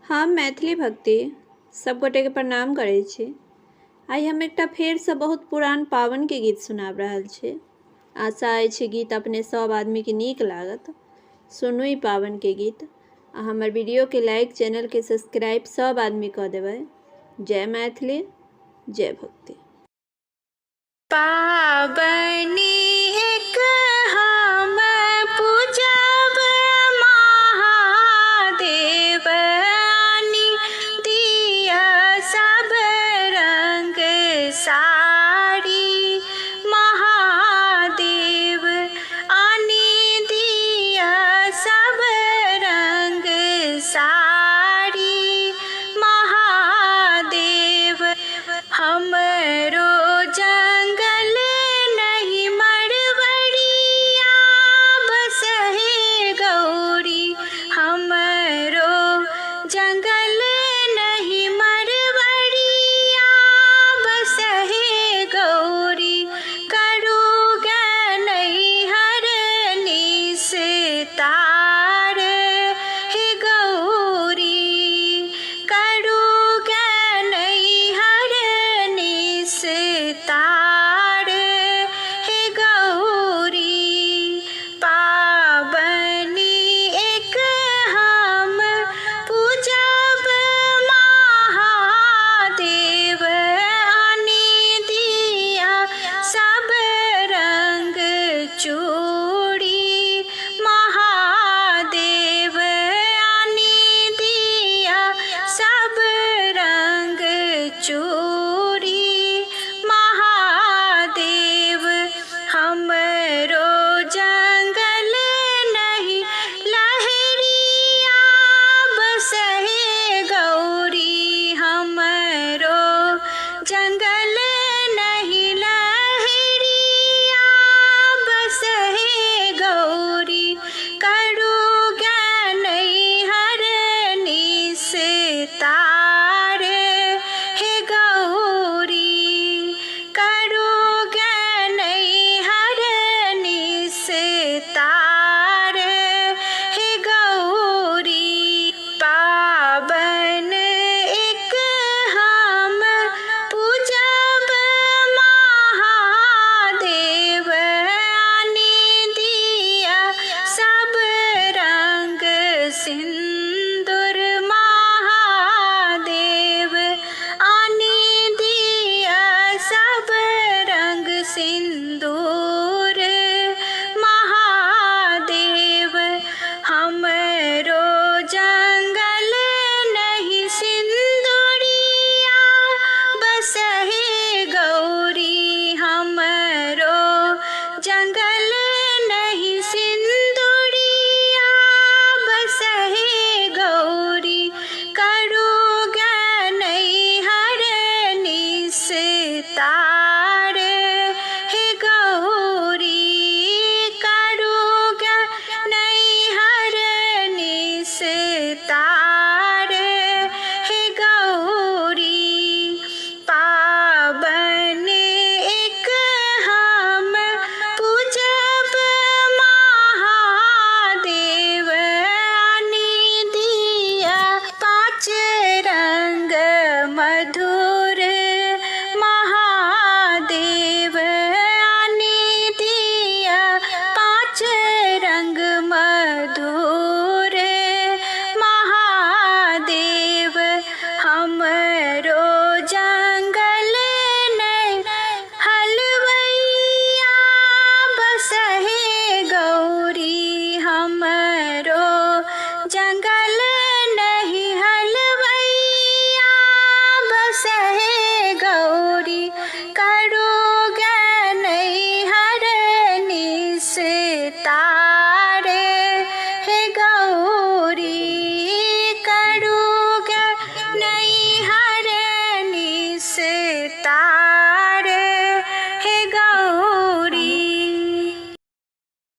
हम मैथिली भक्ति सब गोटे के प्रणाम करै छी। आई हम एकटा फेर से बहुत पुरान पावन के गीत सुनाब रहल छी। आशा अछि गीत अपने सब आदमी के नीक लागत। सुनू ई पावन के गीत आ हमर वीडियो के लाइक, चैनल के सब्सक्राइब सब आदमी कऽ देबै। जय मैथिली, जय भक्ति। पाबनि एक हम पूजब महादेव, आनि दिया सब रंग साड़ी महादेव, आनि दिया सब रंग साड़ी महादेव। हमरो जंगल नहीं मरवड़िया बसहे गौरी, हमरो जंगल नहीं मरवड़िया बसहे गौरी। करू नैहर निस्तार हे गौरी, करू नैहर निस्तार हे गौरी। पाबनि एक हम पूजब महादेव, आनि दिया सब रंग चूड़ी महादेव, आनि दिया सब रंग चूड़ी।